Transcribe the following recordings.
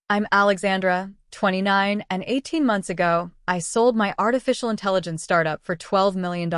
I'm Alexandra, 29, and 18 months ago, I sold my artificial intelligence startup for $12 million.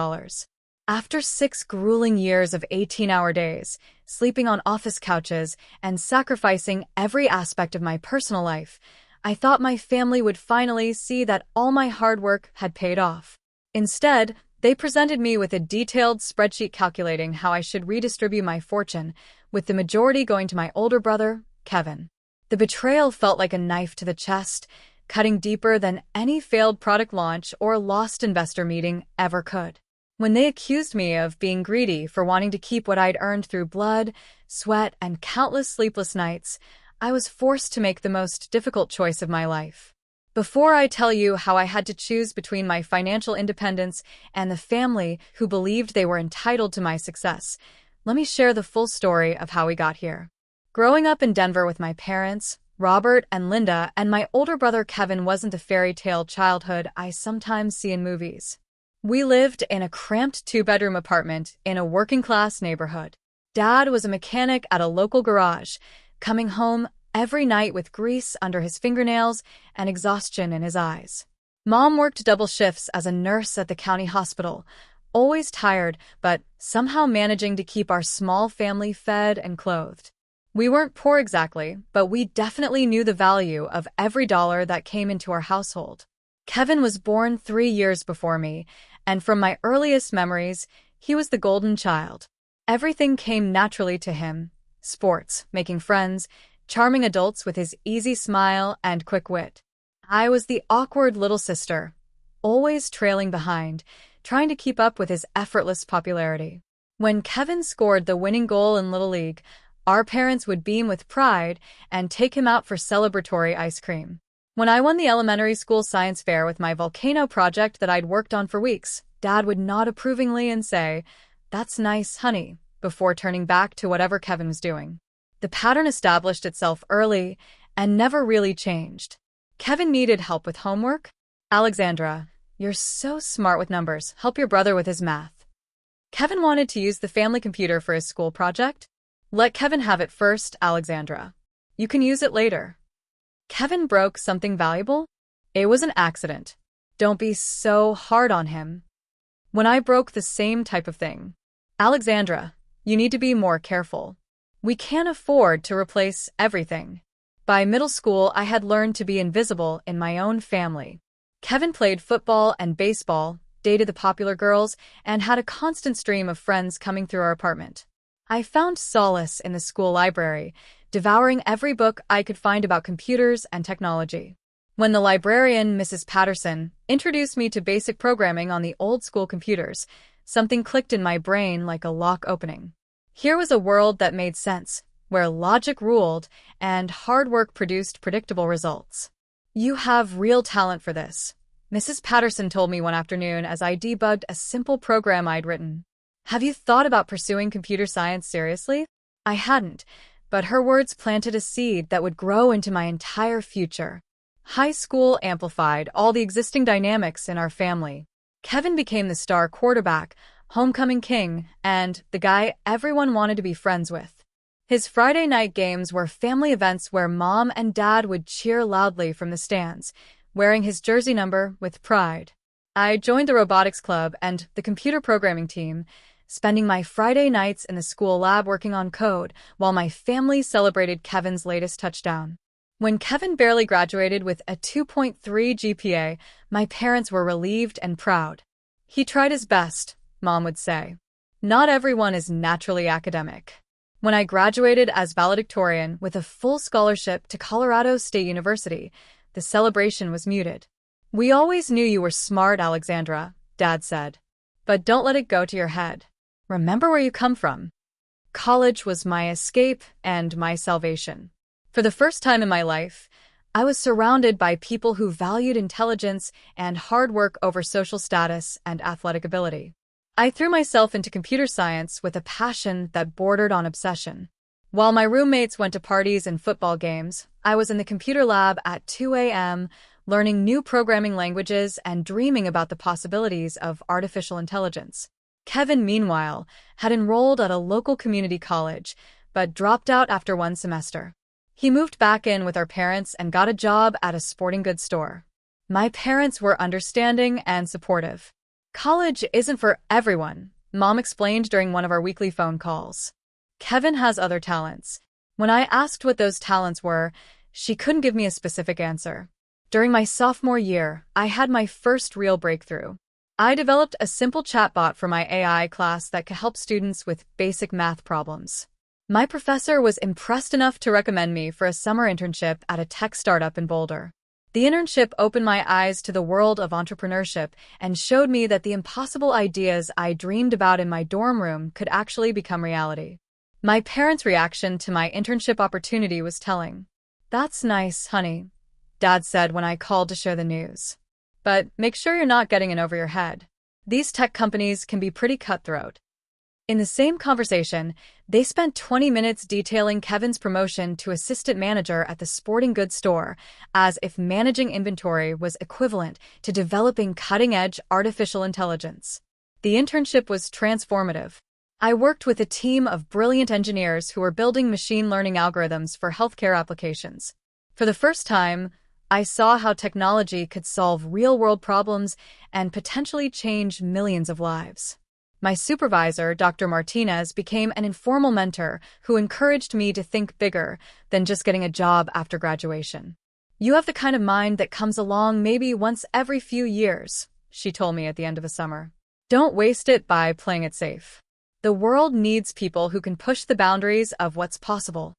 After 6 grueling years of 18-hour days, sleeping on office couches, and sacrificing every aspect of my personal life, I thought my family would finally see that all my hard work had paid off. Instead, they presented me with a detailed spreadsheet calculating how I should redistribute my fortune, with the majority going to my older brother, Kevin. The betrayal felt like a knife to the chest, cutting deeper than any failed product launch or lost investor meeting ever could. When they accused me of being greedy for wanting to keep what I'd earned through blood, sweat, and countless sleepless nights, I was forced to make the most difficult choice of my life. Before I tell you how I had to choose between my financial independence and the family who believed they were entitled to my success, let me share the full story of how we got here. Growing up in Denver with my parents, Robert and Linda, and my older brother Kevin wasn't the fairy tale childhood I sometimes see in movies. We lived in a cramped 2-bedroom apartment in a working-class neighborhood. Dad was a mechanic at a local garage, coming home every night with grease under his fingernails and exhaustion in his eyes. Mom worked double shifts as a nurse at the county hospital, always tired, but somehow managing to keep our small family fed and clothed. We weren't poor exactly, but we definitely knew the value of every dollar that came into our household. Kevin was born 3 years before me, and from my earliest memories, he was the golden child. Everything came naturally to him: sports, making friends, charming adults with his easy smile and quick wit. I was the awkward little sister, always trailing behind, trying to keep up with his effortless popularity. When Kevin scored the winning goal in Little League, our parents would beam with pride and take him out for celebratory ice cream. When I won the elementary school science fair with my volcano project that I'd worked on for weeks, Dad would nod approvingly and say, "That's nice, honey," before turning back to whatever Kevin was doing. The pattern established itself early and never really changed. Kevin needed help with homework. "Alexandra, you're so smart with numbers. Help your brother with his math." Kevin wanted to use the family computer for his school project. "Let Kevin have it first, Alexandra. You can use it later." Kevin broke something valuable? It was an accident. Don't be so hard on him. When I broke the same type of thing. "Alexandra, you need to be more careful. We can't afford to replace everything." By middle school, I had learned to be invisible in my own family. Kevin played football and baseball, dated the popular girls, and had a constant stream of friends coming through our apartment. I found solace in the school library, devouring every book I could find about computers and technology. When the librarian, Mrs. Patterson, introduced me to basic programming on the old-school computers, something clicked in my brain like a lock opening. Here was a world that made sense, where logic ruled and hard work produced predictable results. "You have real talent for this," Mrs. Patterson told me one afternoon as I debugged a simple program I'd written. "Have you thought about pursuing computer science seriously?" I hadn't, but her words planted a seed that would grow into my entire future. High school amplified all the existing dynamics in our family. Kevin became the star quarterback, homecoming king, and the guy everyone wanted to be friends with. His Friday night games were family events where Mom and Dad would cheer loudly from the stands, wearing his jersey number with pride. I joined the robotics club and the computer programming team, spending my Friday nights in the school lab working on code while my family celebrated Kevin's latest touchdown. When Kevin barely graduated with a 2.3 GPA, my parents were relieved and proud. "He tried his best," Mom would say. "Not everyone is naturally academic." When I graduated as valedictorian with a full scholarship to Colorado State University, the celebration was muted. "We always knew you were smart, Alexandra," Dad said. "But don't let it go to your head. Remember where you come from." College was my escape and my salvation. For the first time in my life, I was surrounded by people who valued intelligence and hard work over social status and athletic ability. I threw myself into computer science with a passion that bordered on obsession. While my roommates went to parties and football games, I was in the computer lab at 2 a.m., learning new programming languages and dreaming about the possibilities of artificial intelligence. Kevin, meanwhile, had enrolled at a local community college, but dropped out after one semester. He moved back in with our parents and got a job at a sporting goods store. My parents were understanding and supportive. College isn't for everyone, Mom explained during one of our weekly phone calls. Kevin has other talents. When I asked what those talents were, she couldn't give me a specific answer. During my sophomore year, I had my first real breakthrough. I developed a simple chatbot for my AI class that could help students with basic math problems. My professor was impressed enough to recommend me for a summer internship at a tech startup in Boulder. The internship opened my eyes to the world of entrepreneurship and showed me that the impossible ideas I dreamed about in my dorm room could actually become reality. My parents' reaction to my internship opportunity was telling. "That's nice, honey," Dad said when I called to share the news. "But make sure you're not getting in over your head. These tech companies can be pretty cutthroat." In the same conversation, they spent 20 minutes detailing Kevin's promotion to assistant manager at the sporting goods store, as if managing inventory was equivalent to developing cutting-edge artificial intelligence. The internship was transformative. I worked with a team of brilliant engineers who were building machine learning algorithms for healthcare applications. For the first time, I saw how technology could solve real-world problems and potentially change millions of lives. My supervisor, Dr. Martinez, became an informal mentor who encouraged me to think bigger than just getting a job after graduation. "You have the kind of mind that comes along maybe once every few years," she told me at the end of the summer. "Don't waste it by playing it safe. The world needs people who can push the boundaries of what's possible."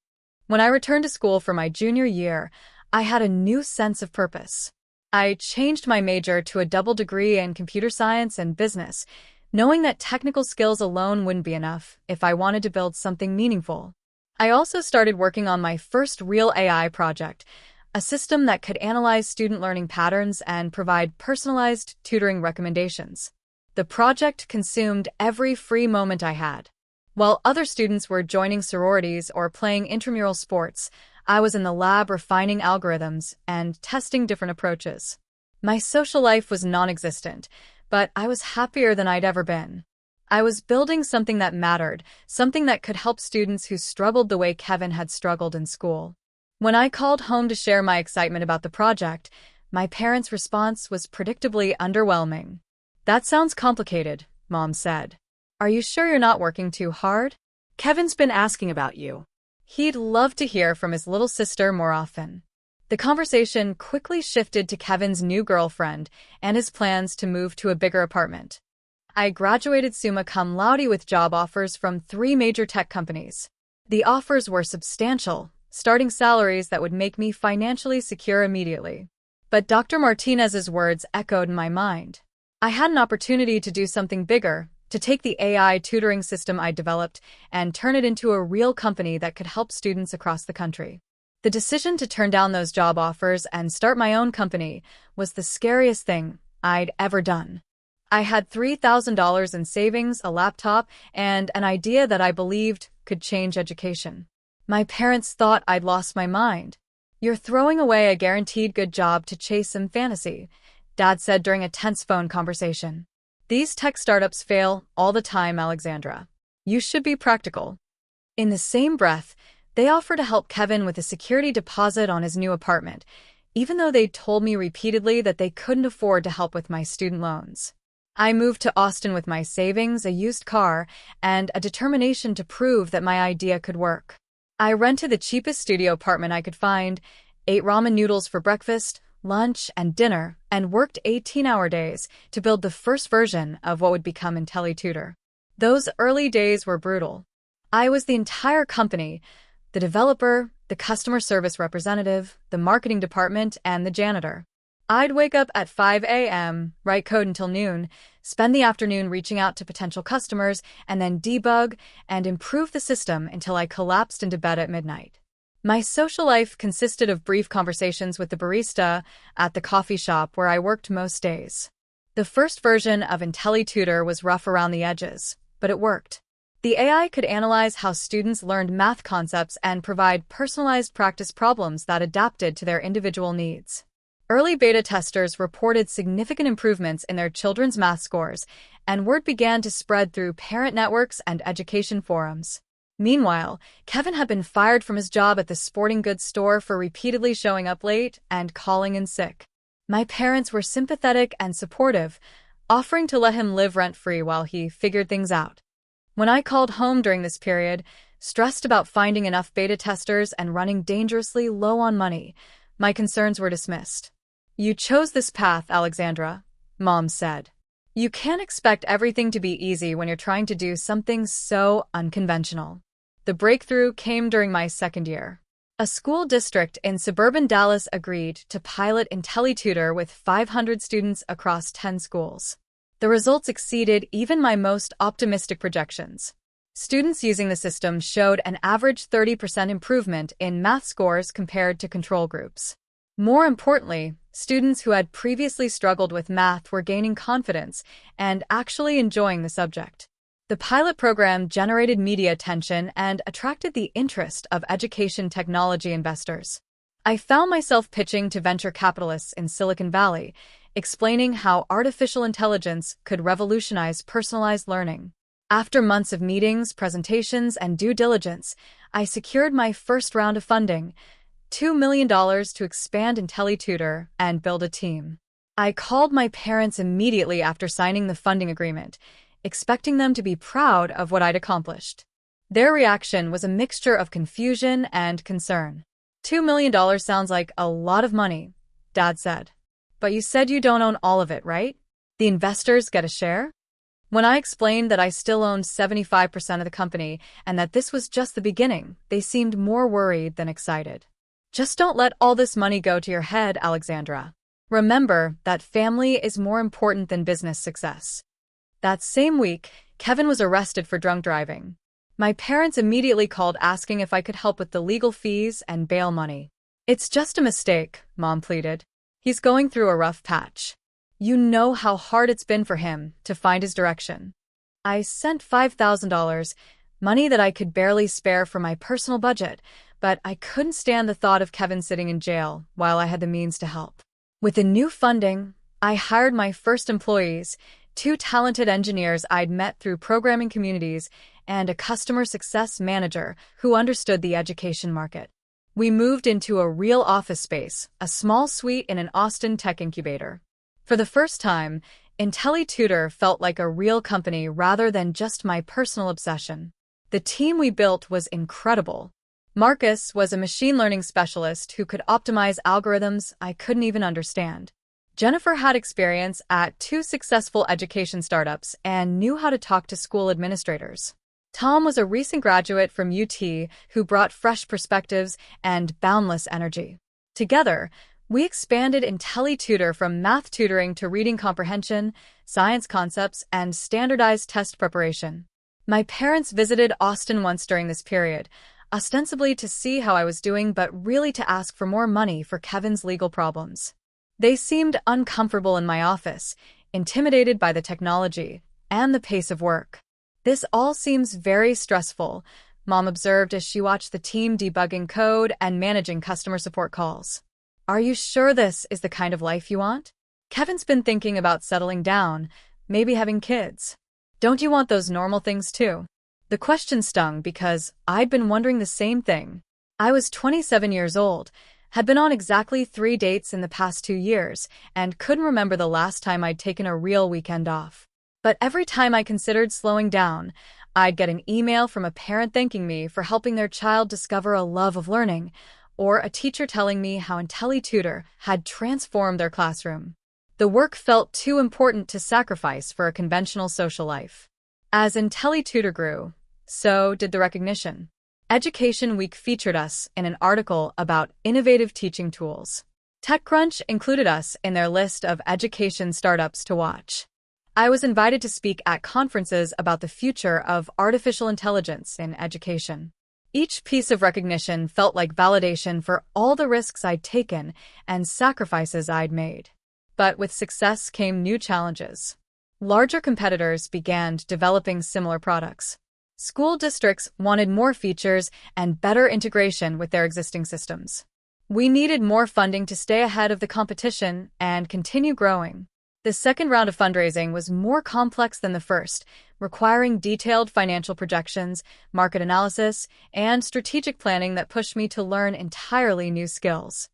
When I returned to school for my junior year, I had a new sense of purpose. I changed my major to a double degree in computer science and business, knowing that technical skills alone wouldn't be enough if I wanted to build something meaningful. I also started working on my first real AI project, a system that could analyze student learning patterns and provide personalized tutoring recommendations. The project consumed every free moment I had. While other students were joining sororities or playing intramural sports, I was in the lab refining algorithms and testing different approaches. My social life was non-existent, but I was happier than I'd ever been. I was building something that mattered, something that could help students who struggled the way Kevin had struggled in school. When I called home to share my excitement about the project, my parents' response was predictably underwhelming. "That sounds complicated," Mom said. "Are you sure you're not working too hard? Kevin's been asking about you. He'd love to hear from his little sister more often." The conversation quickly shifted to Kevin's new girlfriend and his plans to move to a bigger apartment. I graduated summa cum laude with job offers from 3 major tech companies. The offers were substantial, starting salaries that would make me financially secure immediately. But Dr. Martinez's words echoed in my mind. I had an opportunity to do something bigger, to take the AI tutoring system I developed and turn it into a real company that could help students across the country. The decision to turn down those job offers and start my own company was the scariest thing I'd ever done. I had $3,000 in savings, a laptop, and an idea that I believed could change education. My parents thought I'd lost my mind. "You're throwing away a guaranteed good job to chase some fantasy," Dad said during a tense phone conversation. "These tech startups fail all the time, Alexandra. You should be practical." In the same breath, they offered to help Kevin with a security deposit on his new apartment, even though they told me repeatedly that they couldn't afford to help with my student loans. I moved to Austin with my savings, a used car, and a determination to prove that my idea could work. I rented the cheapest studio apartment I could find, ate ramen noodles for breakfast, lunch, and dinner, and worked 18-hour days to build the first version of what would become IntelliTutor. Those early days were brutal. I was the entire company, the developer, the customer service representative, the marketing department, and the janitor. I'd wake up at 5 a.m., write code until noon, spend the afternoon reaching out to potential customers, and then debug and improve the system until I collapsed into bed at midnight. My social life consisted of brief conversations with the barista at the coffee shop where I worked most days. The first version of IntelliTutor was rough around the edges, but it worked. The AI could analyze how students learned math concepts and provide personalized practice problems that adapted to their individual needs. Early beta testers reported significant improvements in their children's math scores, and word began to spread through parent networks and education forums. Meanwhile, Kevin had been fired from his job at the sporting goods store for repeatedly showing up late and calling in sick. My parents were sympathetic and supportive, offering to let him live rent-free while he figured things out. When I called home during this period, stressed about finding enough beta testers and running dangerously low on money, my concerns were dismissed. "You chose this path, Alexandra," Mom said. "You can't expect everything to be easy when you're trying to do something so unconventional." The breakthrough came during my second year. A school district in suburban Dallas agreed to pilot IntelliTutor with 500 students across 10 schools. The results exceeded even my most optimistic projections. Students using the system showed an average 30% improvement in math scores compared to control groups. More importantly, students who had previously struggled with math were gaining confidence and actually enjoying the subject. The pilot program generated media attention and attracted the interest of education technology investors. I found myself pitching to venture capitalists in Silicon Valley, explaining how artificial intelligence could revolutionize personalized learning. After months of meetings, presentations, and due diligence, I secured my first round of funding, $2 million to expand IntelliTutor and build a team. I called my parents immediately after signing the funding agreement, expecting them to be proud of what I'd accomplished. Their reaction was a mixture of confusion and concern. $2 million sounds like a lot of money, Dad said. But you said you don't own all of it, right? The investors get a share? When I explained that I still owned 75% of the company and that this was just the beginning, they seemed more worried than excited. "Just don't let all this money go to your head, Alexandra. Remember that family is more important than business success." That same week, Kevin was arrested for drunk driving. My parents immediately called asking if I could help with the legal fees and bail money. "It's just a mistake," Mom pleaded. "He's going through a rough patch. You know how hard it's been for him to find his direction." I sent $5,000, money that I could barely spare for my personal budget, but I couldn't stand the thought of Kevin sitting in jail while I had the means to help. With the new funding, I hired my first employees, 2 talented engineers I'd met through programming communities, and a customer success manager who understood the education market. We moved into a real office space, a small suite in an Austin tech incubator. For the first time, IntelliTutor felt like a real company rather than just my personal obsession. The team we built was incredible. Marcus was a machine learning specialist who could optimize algorithms I couldn't even understand. Jennifer had experience at 2 successful education startups and knew how to talk to school administrators. Tom was a recent graduate from UT who brought fresh perspectives and boundless energy. Together, we expanded IntelliTutor from math tutoring to reading comprehension, science concepts, and standardized test preparation. My parents visited Austin once during this period, ostensibly to see how I was doing but really to ask for more money for Kevin's legal problems. They seemed uncomfortable in my office, intimidated by the technology and the pace of work. "This all seems very stressful," Mom observed as she watched the team debugging code and managing customer support calls. "Are you sure this is the kind of life you want? Kevin's been thinking about settling down, maybe having kids. Don't you want those normal things too?" The question stung because I'd been wondering the same thing. I was 27 years old, had been on exactly 3 dates in the past 2 years, and couldn't remember the last time I'd taken a real weekend off. But every time I considered slowing down, I'd get an email from a parent thanking me for helping their child discover a love of learning, or a teacher telling me how IntelliTutor had transformed their classroom. The work felt too important to sacrifice for a conventional social life. As IntelliTutor grew, so did the recognition. Education Week featured us in an article about innovative teaching tools. TechCrunch included us in their list of education startups to watch. I was invited to speak at conferences about the future of artificial intelligence in education. Each piece of recognition felt like validation for all the risks I'd taken and sacrifices I'd made. But with success came new challenges. Larger competitors began developing similar products. School districts wanted more features and better integration with their existing systems. We needed more funding to stay ahead of the competition and continue growing. The second round of fundraising was more complex than the first, requiring detailed financial projections, market analysis, and strategic planning that pushed me to learn entirely new skills.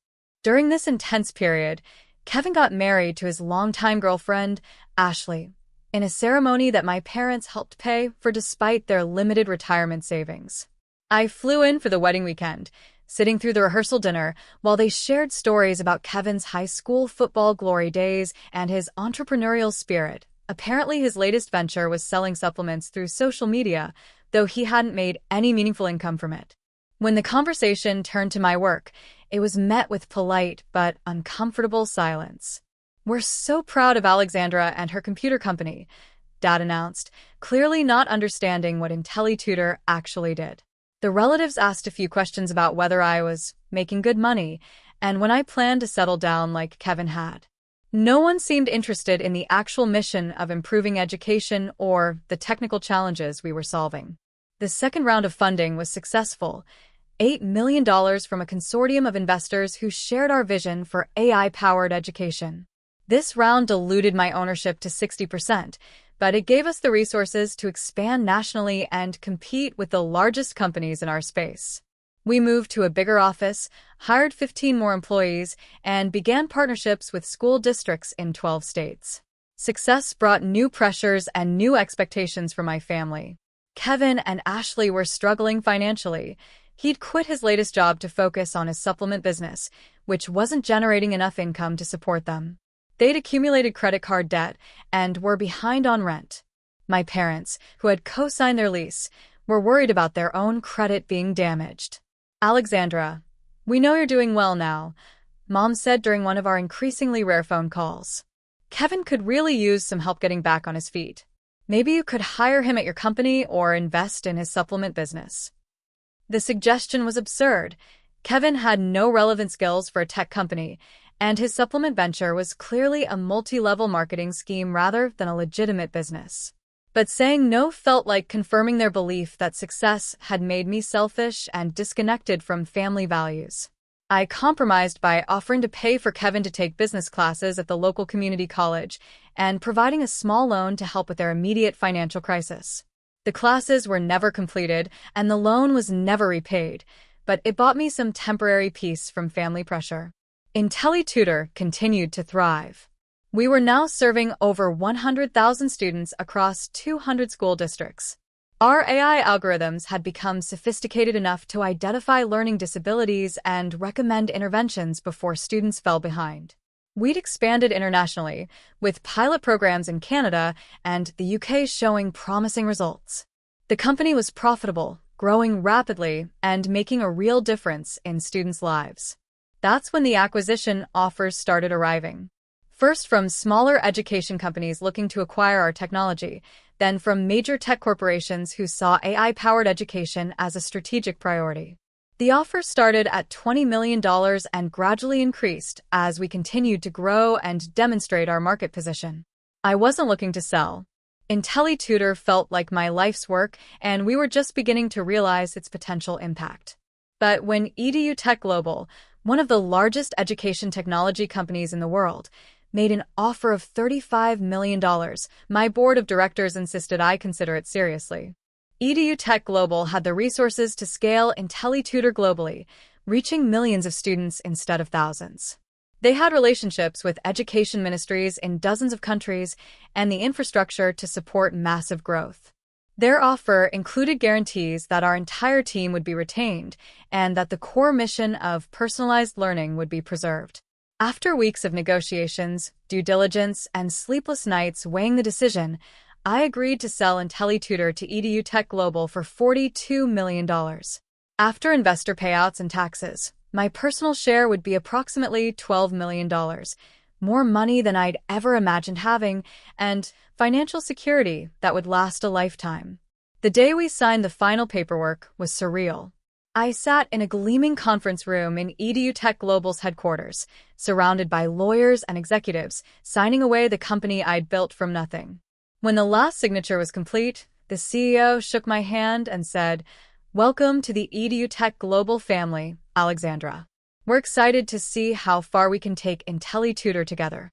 During this intense period, Kevin got married to his longtime girlfriend, Ashley, in a ceremony that my parents helped pay for despite their limited retirement savings. I flew in for the wedding weekend, sitting through the rehearsal dinner while they shared stories about Kevin's high school football glory days and his entrepreneurial spirit. Apparently, his latest venture was selling supplements through social media, though he hadn't made any meaningful income from it. When the conversation turned to my work, it was met with polite but uncomfortable silence. "We're so proud of Alexandra and her computer company," Dad announced, clearly not understanding what IntelliTutor actually did. The relatives asked a few questions about whether I was making good money and when I planned to settle down like Kevin had. No one seemed interested in the actual mission of improving education or the technical challenges we were solving. The second round of funding was successful, $8 million from a consortium of investors who shared our vision for AI-powered education. This round diluted my ownership to 60%, but it gave us the resources to expand nationally and compete with the largest companies in our space. We moved to a bigger office, hired 15 more employees, and began partnerships with school districts in 12 states. Success brought new pressures and new expectations for my family. Kevin and Ashley were struggling financially. He'd quit his latest job to focus on his supplement business, which wasn't generating enough income to support them. They'd accumulated credit card debt and were behind on rent. My parents, who had co-signed their lease, were worried about their own credit being damaged. "Alexandra, we know you're doing well now," Mom said during one of our increasingly rare phone calls. "Kevin could really use some help getting back on his feet. Maybe you could hire him at your company or invest in his supplement business." The suggestion was absurd. Kevin had no relevant skills for a tech company, and his supplement venture was clearly a multi-level marketing scheme rather than a legitimate business. But saying no felt like confirming their belief that success had made me selfish and disconnected from family values. I compromised by offering to pay for Kevin to take business classes at the local community college and providing a small loan to help with their immediate financial crisis. The classes were never completed, and the loan was never repaid, but it bought me some temporary peace from family pressure. IntelliTutor continued to thrive. We were now serving over 100,000 students across 200 school districts. Our AI algorithms had become sophisticated enough to identify learning disabilities and recommend interventions before students fell behind. We'd expanded internationally, with pilot programs in Canada and the UK showing promising results. The company was profitable, growing rapidly, and making a real difference in students' lives. That's when the acquisition offers started arriving. First from smaller education companies looking to acquire our technology, then from major tech corporations who saw AI-powered education as a strategic priority. The offer started at $20 million and gradually increased as we continued to grow and demonstrate our market position. I wasn't looking to sell. IntelliTutor felt like my life's work, and we were just beginning to realize its potential impact. But when EduTech Global, one of the largest education technology companies in the world, made an offer of $35 million, my board of directors insisted I consider it seriously. EduTech Global had the resources to scale IntelliTutor globally, reaching millions of students instead of thousands. They had relationships with education ministries in dozens of countries and the infrastructure to support massive growth. Their offer included guarantees that our entire team would be retained and that the core mission of personalized learning would be preserved. After weeks of negotiations, due diligence, and sleepless nights weighing the decision, I agreed to sell IntelliTutor to EduTech Global for $42 million. After investor payouts and taxes, my personal share would be approximately $12 million, more money than I'd ever imagined having, and financial security that would last a lifetime. The day we signed the final paperwork was surreal. I sat in a gleaming conference room in EduTech Global's headquarters, surrounded by lawyers and executives, signing away the company I'd built from nothing. When the last signature was complete, the CEO shook my hand and said, "Welcome to the EduTech Global family, Alexandra. We're excited to see how far we can take IntelliTutor together."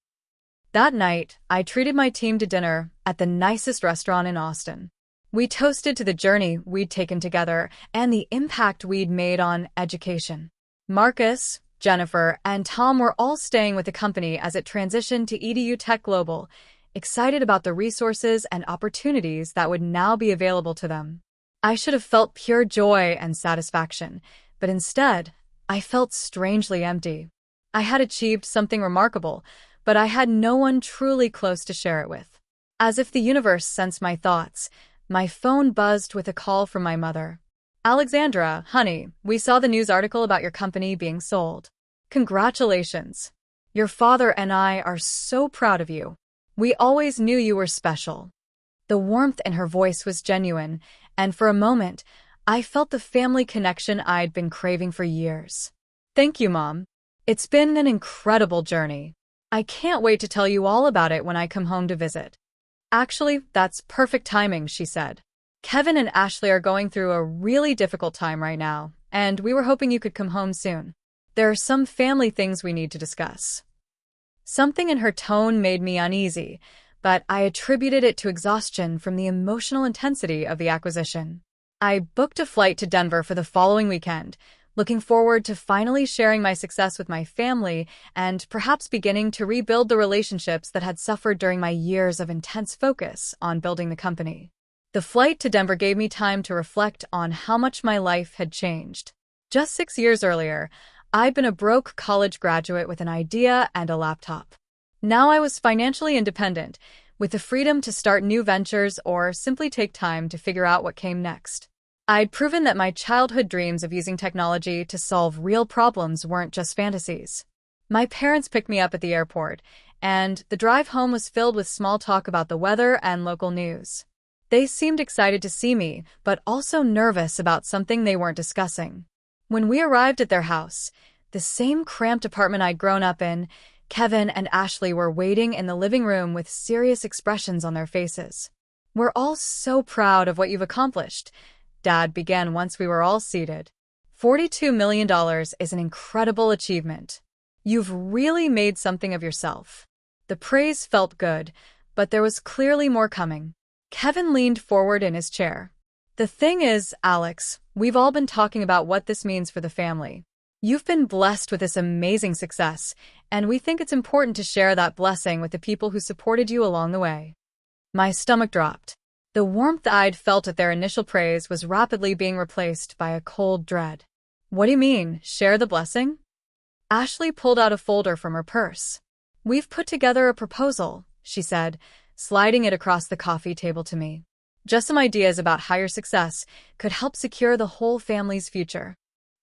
That night, I treated my team to dinner at the nicest restaurant in Austin. We toasted to the journey we'd taken together and the impact we'd made on education. Marcus, Jennifer, and Tom were all staying with the company as it transitioned to EDU Tech Global, excited about the resources and opportunities that would now be available to them. I should have felt pure joy and satisfaction, but instead, I felt strangely empty. I had achieved something remarkable, but I had no one truly close to share it with. As if the universe sensed my thoughts, my phone buzzed with a call from my mother. "Alexandra, honey, we saw the news article about your company being sold. Congratulations. Your father and I are so proud of you. We always knew you were special." The warmth in her voice was genuine, and for a moment, I felt the family connection I'd been craving for years. "Thank you, Mom. It's been an incredible journey. I can't wait to tell you all about it when I come home to visit." "Actually, that's perfect timing," she said. "Kevin and Ashley are going through a really difficult time right now, and we were hoping you could come home soon. There are some family things we need to discuss." Something in her tone made me uneasy, but I attributed it to exhaustion from the emotional intensity of the acquisition. I booked a flight to Denver for the following weekend, looking forward to finally sharing my success with my family and perhaps beginning to rebuild the relationships that had suffered during my years of intense focus on building the company. The flight to Denver gave me time to reflect on how much my life had changed. Just 6 years earlier, I'd been a broke college graduate with an idea and a laptop. Now I was financially independent, with the freedom to start new ventures or simply take time to figure out what came next. I'd proven that my childhood dreams of using technology to solve real problems weren't just fantasies. My parents picked me up at the airport, and the drive home was filled with small talk about the weather and local news. They seemed excited to see me, but also nervous about something they weren't discussing. When we arrived at their house, the same cramped apartment I'd grown up in, Kevin and Ashley were waiting in the living room with serious expressions on their faces. "We're all so proud of what you've accomplished," Dad began once we were all seated. $42 million is an incredible achievement. You've really made something of yourself." The praise felt good, but there was clearly more coming. Kevin leaned forward in his chair. "The thing is, Alex, we've all been talking about what this means for the family. You've been blessed with this amazing success, and we think it's important to share that blessing with the people who supported you along the way." My stomach dropped. The warmth I'd felt at their initial praise was rapidly being replaced by a cold dread. "What do you mean, share the blessing?" Ashley pulled out a folder from her purse. "We've put together a proposal," she said, sliding it across the coffee table to me. "Just some ideas about how your success could help secure the whole family's future."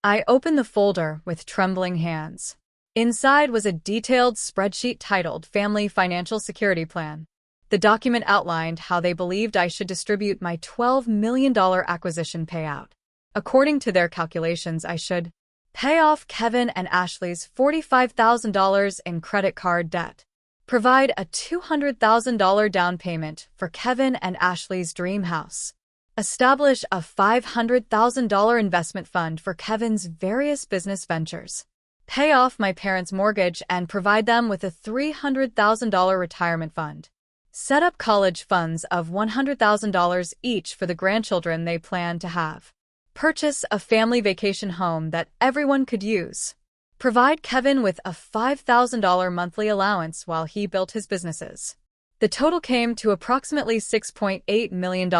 I opened the folder with trembling hands. Inside was a detailed spreadsheet titled Family Financial Security Plan. The document outlined how they believed I should distribute my $12 million acquisition payout. According to their calculations, I should pay off Kevin and Ashley's $45,000 in credit card debt, provide a $200,000 down payment for Kevin and Ashley's dream house, establish a $500,000 investment fund for Kevin's various business ventures, pay off my parents' mortgage and provide them with a $300,000 retirement fund, set up college funds of $100,000 each for the grandchildren they plan to have, purchase a family vacation home that everyone could use, provide Kevin with a $5,000 monthly allowance while he built his businesses. The total came to approximately $6.8 million,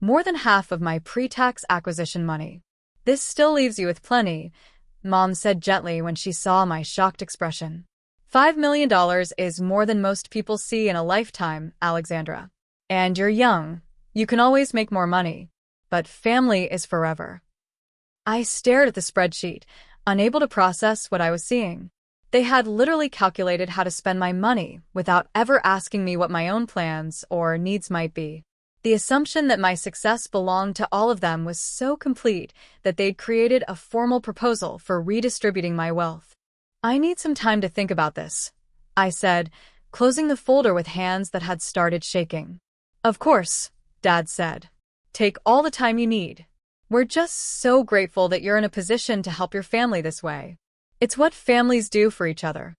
more than half of my pre-tax acquisition money. "This still leaves you with plenty," Mom said gently when she saw my shocked expression. $5 million is more than most people see in a lifetime, Alexandra. And you're young. You can always make more money. But family is forever. I stared at the spreadsheet, unable to process what I was seeing. They had literally calculated how to spend my money without ever asking me what my own plans or needs might be. The assumption that my success belonged to all of them was so complete that they'd created a formal proposal for redistributing my wealth. "I need some time to think about this," I said, closing the folder with hands that had started shaking. "Of course," Dad said. "Take all the time you need. We're just so grateful that you're in a position to help your family this way. It's what families do for each other."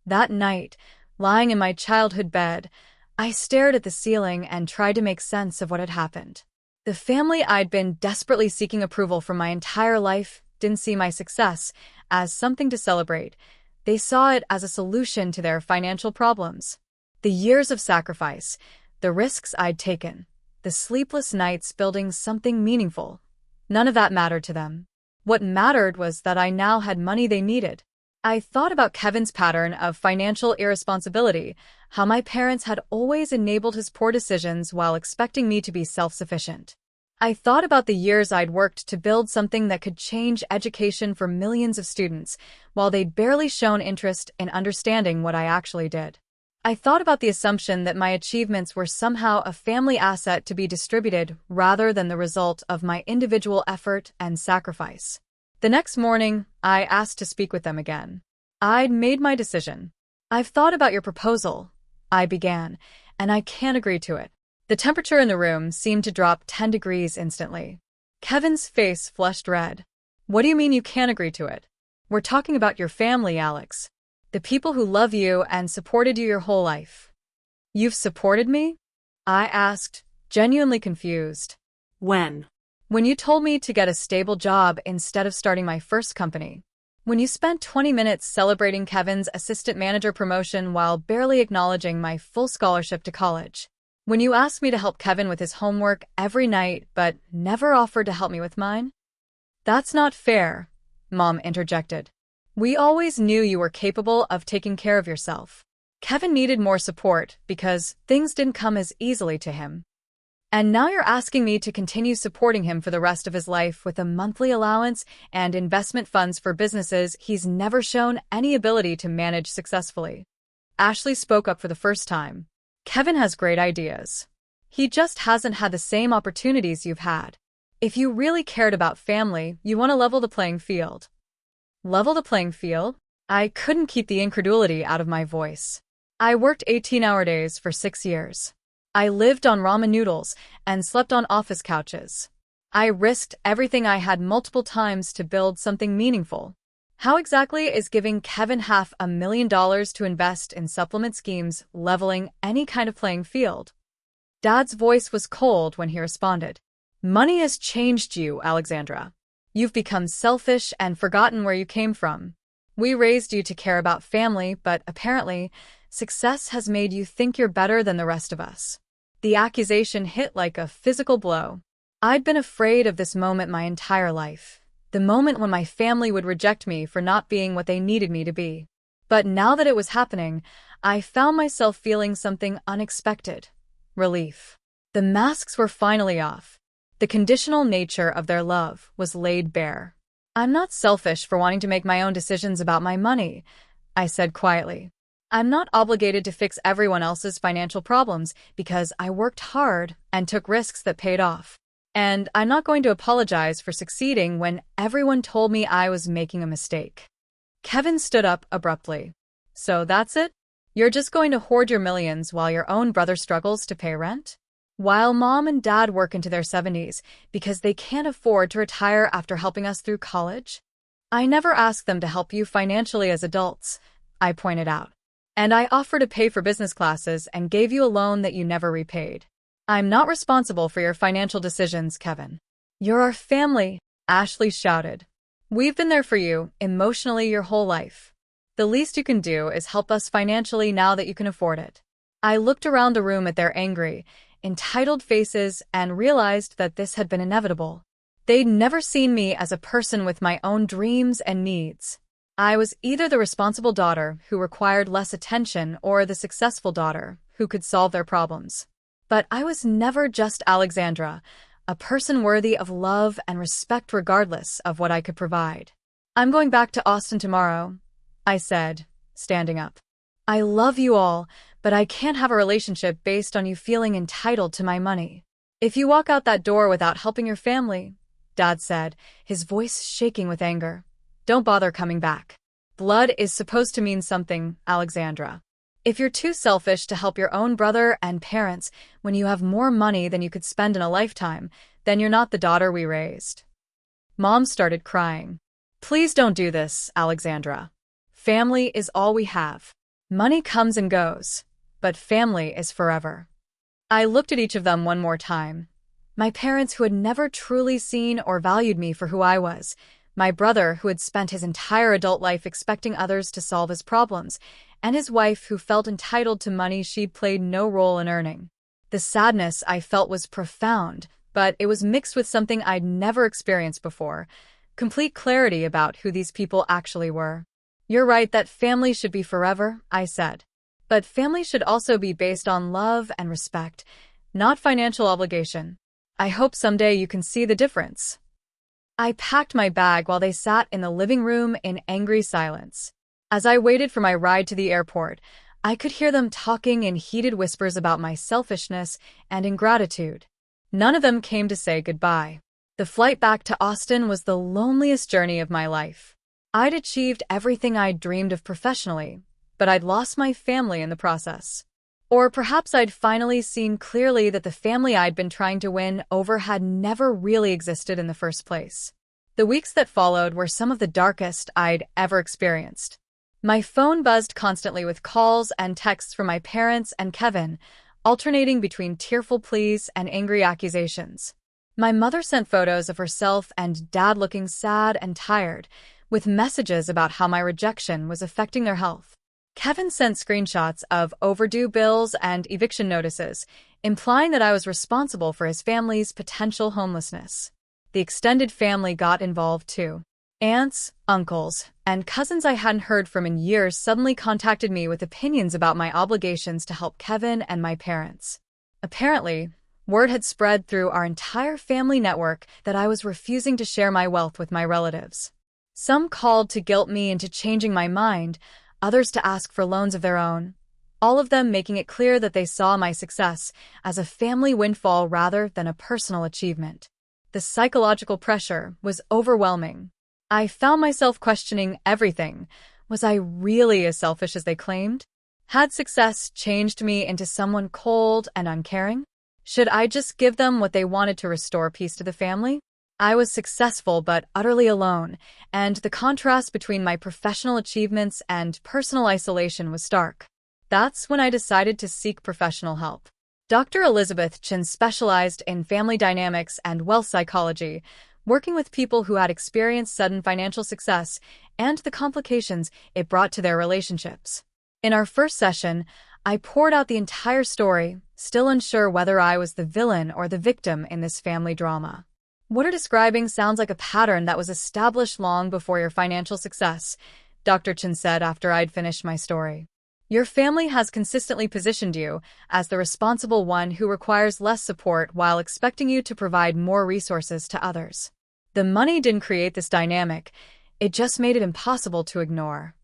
That night, Lying in my childhood bed, I stared at the ceiling and tried to make sense of what had happened. The family I'd been desperately seeking approval from my entire life didn't see my success as something to celebrate. They saw it as a solution to their financial problems. The years of sacrifice, the risks I'd taken, the sleepless nights building something meaningful, none of that mattered to them. What mattered was that I now had money they needed. I thought about Kevin's pattern of financial irresponsibility, how my parents had always enabled his poor decisions while expecting me to be self-sufficient. I thought about the years I'd worked to build something that could change education for millions of students, while they'd barely shown interest in understanding what I actually did. I thought about the assumption that my achievements were somehow a family asset to be distributed rather than the result of my individual effort and sacrifice. The next morning, I asked to speak with them again. I'd made my decision. "I've thought about your proposal," I began, "and I can't agree to it." The temperature in the room seemed to drop 10 degrees instantly. Kevin's face flushed red. "What do you mean you can't agree to it? We're talking about your family, Alex. The people who love you and supported you your whole life." "You've supported me?" I asked, genuinely confused. When? "When you told me to get a stable job instead of starting my first company. When you spent 20 minutes celebrating Kevin's assistant manager promotion while barely acknowledging my full scholarship to college. When you asked me to help Kevin with his homework every night but never offered to help me with mine." "That's not fair," Mom interjected. "We always knew you were capable of taking care of yourself. Kevin needed more support because things didn't come as easily to him. And now you're asking me to continue supporting him for the rest of his life with a monthly allowance and investment funds for businesses he's never shown any ability to manage successfully." Ashley spoke up for the first time. "Kevin has great ideas. He just hasn't had the same opportunities you've had. If you really cared about family, you want to level the playing field." "Level the playing field?" I couldn't keep the incredulity out of my voice. I worked 18-hour days for 6 years. I lived on ramen noodles and slept on office couches. I risked everything I had multiple times to build something meaningful. How exactly is giving Kevin $500,000 to invest in supplement schemes leveling any kind of playing field? Dad's voice was cold when he responded. "Money has changed you, Alexandra. You've become selfish and forgotten where you came from. We raised you to care about family, but apparently, success has made you think you're better than the rest of us." The accusation hit like a physical blow. I'd been afraid of this moment my entire life, the moment when my family would reject me for not being what they needed me to be. But now that it was happening, I found myself feeling something unexpected: relief. The masks were finally off. The conditional nature of their love was laid bare. "I'm not selfish for wanting to make my own decisions about my money," I said quietly. "I'm not obligated to fix everyone else's financial problems because I worked hard and took risks that paid off. And I'm not going to apologize for succeeding when everyone told me I was making a mistake." Kevin stood up abruptly. "So that's it? You're just going to hoard your millions while your own brother struggles to pay rent? While Mom and Dad work into their 70s because they can't afford to retire after helping us through college? I never asked them to help you financially as adults," I pointed out. "And I offered to pay for business classes and gave you a loan that you never repaid. I'm not responsible for your financial decisions, Kevin." "You're our family," Ashley shouted. "We've been there for you, emotionally, your whole life. The least you can do is help us financially now that you can afford it." I looked around the room at their angry, entitled faces and realized that this had been inevitable. They'd never seen me as a person with my own dreams and needs. I was either the responsible daughter who required less attention or the successful daughter who could solve their problems. But I was never just Alexandra, a person worthy of love and respect regardless of what I could provide. "I'm going back to Austin tomorrow," I said, standing up. "I love you all, but I can't have a relationship based on you feeling entitled to my money. If you walk out that door without helping your family," Dad said, his voice shaking with anger, "don't bother coming back. Blood is supposed to mean something, Alexandra. If you're too selfish to help your own brother and parents when you have more money than you could spend in a lifetime, then you're not the daughter we raised." Mom started crying. "Please don't do this, Alexandra. Family is all we have. Money comes and goes, but family is forever. I looked at each of them one more time. My parents who had never truly seen or valued me for who I was, my brother who had spent his entire adult life expecting others to solve his problems, and his wife who felt entitled to money she'd played no role in earning. The sadness I felt was profound, but it was mixed with something I'd never experienced before, complete clarity about who these people actually were. "You're right that family should be forever," I said. "But family should also be based on love and respect, not financial obligation. I hope someday you can see the difference." I packed my bag while they sat in the living room in angry silence. As I waited for my ride to the airport, I could hear them talking in heated whispers about my selfishness and ingratitude. None of them came to say goodbye. The flight back to Austin was the loneliest journey of my life. I'd achieved everything I'd dreamed of professionally, but I'd lost my family in the process. Or perhaps I'd finally seen clearly that the family I'd been trying to win over had never really existed in the first place. The weeks that followed were some of the darkest I'd ever experienced. My phone buzzed constantly with calls and texts from my parents and Kevin, alternating between tearful pleas and angry accusations. My mother sent photos of herself and Dad looking sad and tired, with messages about how my rejection was affecting their health. Kevin sent screenshots of overdue bills and eviction notices, implying that I was responsible for his family's potential homelessness. The extended family got involved too. Aunts, uncles, and cousins I hadn't heard from in years suddenly contacted me with opinions about my obligations to help Kevin and my parents. Apparently, word had spread through our entire family network that I was refusing to share my wealth with my relatives. Some called to guilt me into changing my mind, others to ask for loans of their own, all of them making it clear that they saw my success as a family windfall rather than a personal achievement. The psychological pressure was overwhelming. I found myself questioning everything. Was I really as selfish as they claimed? Had success changed me into someone cold and uncaring? Should I just give them what they wanted to restore peace to the family? I was successful but utterly alone, and the contrast between my professional achievements and personal isolation was stark. That's when I decided to seek professional help. Dr. Elizabeth Chin specialized in family dynamics and wealth psychology, working with people who had experienced sudden financial success and the complications it brought to their relationships. In our first session, I poured out the entire story, still unsure whether I was the villain or the victim in this family drama. "What you're describing sounds like a pattern that was established long before your financial success," Dr. Chin said after I'd finished my story. "Your family has consistently positioned you as the responsible one who requires less support while expecting you to provide more resources to others. The money didn't create this dynamic, it just made it impossible to ignore."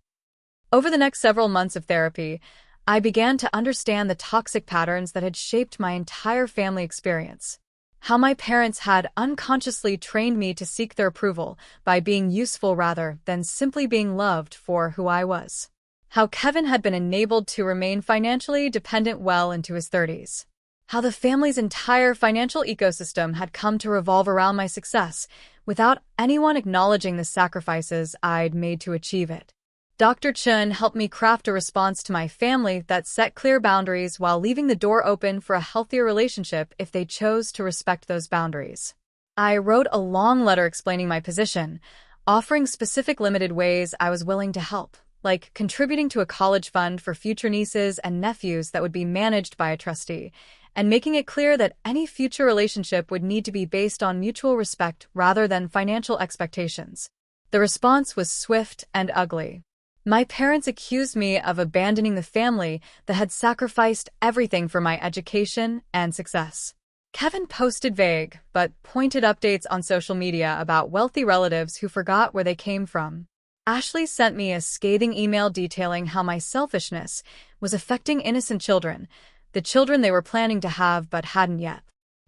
Over the next several months of therapy, I began to understand the toxic patterns that had shaped my entire family experience. How my parents had unconsciously trained me to seek their approval by being useful rather than simply being loved for who I was. How Kevin had been enabled to remain financially dependent well into his 30s. How the family's entire financial ecosystem had come to revolve around my success, without anyone acknowledging the sacrifices I'd made to achieve it. Dr. Chun helped me craft a response to my family that set clear boundaries while leaving the door open for a healthier relationship if they chose to respect those boundaries. I wrote a long letter explaining my position, offering specific limited ways I was willing to help, like contributing to a college fund for future nieces and nephews that would be managed by a trustee, and making it clear that any future relationship would need to be based on mutual respect rather than financial expectations. The response was swift and ugly. My parents accused me of abandoning the family that had sacrificed everything for my education and success. Kevin posted vague but pointed updates on social media about wealthy relatives who forgot where they came from. Ashley sent me a scathing email detailing how my selfishness was affecting innocent children, the children they were planning to have but hadn't yet.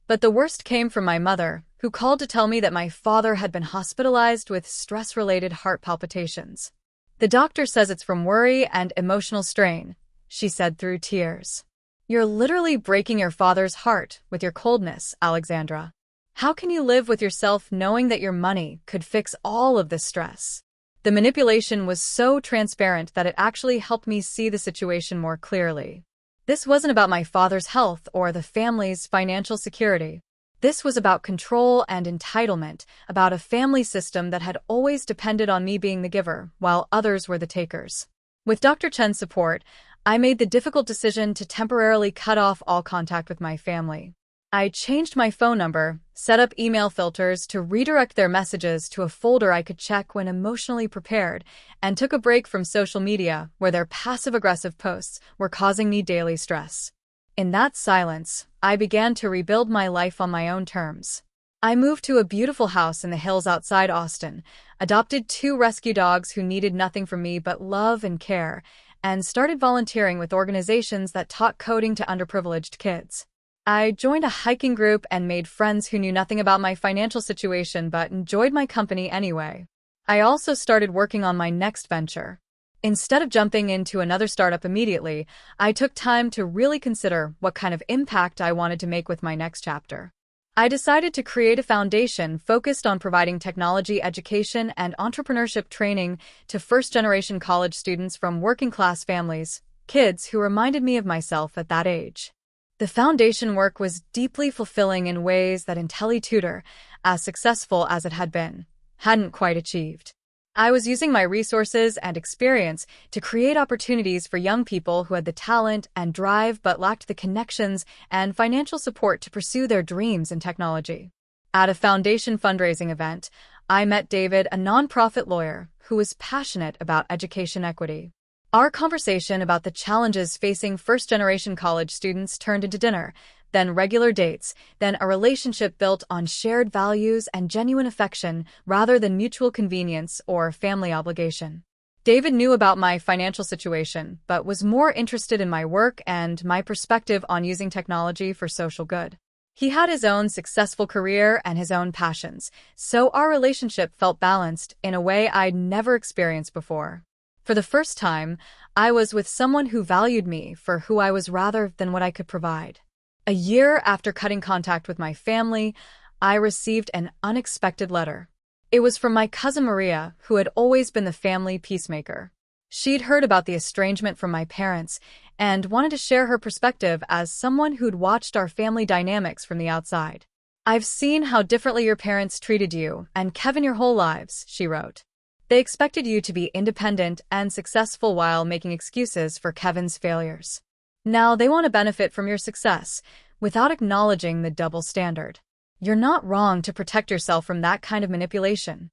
But the worst came from my mother, who called to tell me that my father had been hospitalized with stress-related heart palpitations. "The doctor says it's from worry and emotional strain," she said through tears. "You're literally breaking your father's heart with your coldness, Alexandra. How can you live with yourself knowing that your money could fix all of this stress?" The manipulation was so transparent that it actually helped me see the situation more clearly. This wasn't about my father's health or the family's financial security. This was about control and entitlement, about a family system that had always depended on me being the giver, while others were the takers. With Dr. Chen's support, I made the difficult decision to temporarily cut off all contact with my family. I changed my phone number, set up email filters to redirect their messages to a folder I could check when emotionally prepared, and took a break from social media where their passive-aggressive posts were causing me daily stress. In that silence, I began to rebuild my life on my own terms. I moved to a beautiful house in the hills outside Austin, adopted 2 rescue dogs who needed nothing from me but love and care, and started volunteering with organizations that taught coding to underprivileged kids. I joined a hiking group and made friends who knew nothing about my financial situation but enjoyed my company anyway. I also started working on my next venture. Instead of jumping into another startup immediately, I took time to really consider what kind of impact I wanted to make with my next chapter. I decided to create a foundation focused on providing technology education and entrepreneurship training to first-generation college students from working-class families, kids who reminded me of myself at that age. The foundation work was deeply fulfilling in ways that IntelliTutor, as successful as it had been, hadn't quite achieved. I was using my resources and experience to create opportunities for young people who had the talent and drive but lacked the connections and financial support to pursue their dreams in technology. At a foundation fundraising event, I met David, a nonprofit lawyer who was passionate about education equity. Our conversation about the challenges facing first-generation college students turned into dinner, then regular dates, then a relationship built on shared values and genuine affection rather than mutual convenience or family obligation. David knew about my financial situation, but was more interested in my work and my perspective on using technology for social good. He had his own successful career and his own passions, so our relationship felt balanced in a way I'd never experienced before. For the first time, I was with someone who valued me for who I was rather than what I could provide. A year after cutting contact with my family, I received an unexpected letter. It was from my cousin Maria, who had always been the family peacemaker. She'd heard about the estrangement from my parents and wanted to share her perspective as someone who'd watched our family dynamics from the outside. "I've seen how differently your parents treated you and Kevin your whole lives," she wrote. "They expected you to be independent and successful while making excuses for Kevin's failures. Now they want to benefit from your success, without acknowledging the double standard. You're not wrong to protect yourself from that kind of manipulation."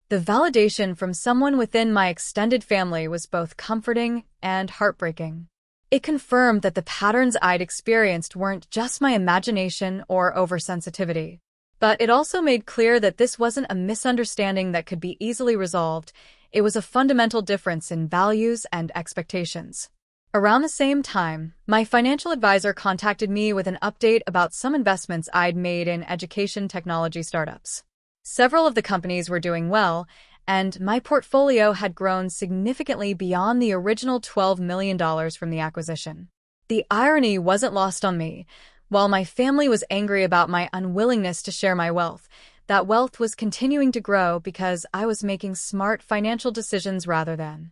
The validation from someone within my extended family was both comforting and heartbreaking. It confirmed that the patterns I'd experienced weren't just my imagination or oversensitivity. But it also made clear that this wasn't a misunderstanding that could be easily resolved. It was a fundamental difference in values and expectations. Around the same time, my financial advisor contacted me with an update about some investments I'd made in education technology startups. Several of the companies were doing well, and my portfolio had grown significantly beyond the original $12 million from the acquisition. The irony wasn't lost on me. While my family was angry about my unwillingness to share my wealth, that wealth was continuing to grow because I was making smart financial decisions rather than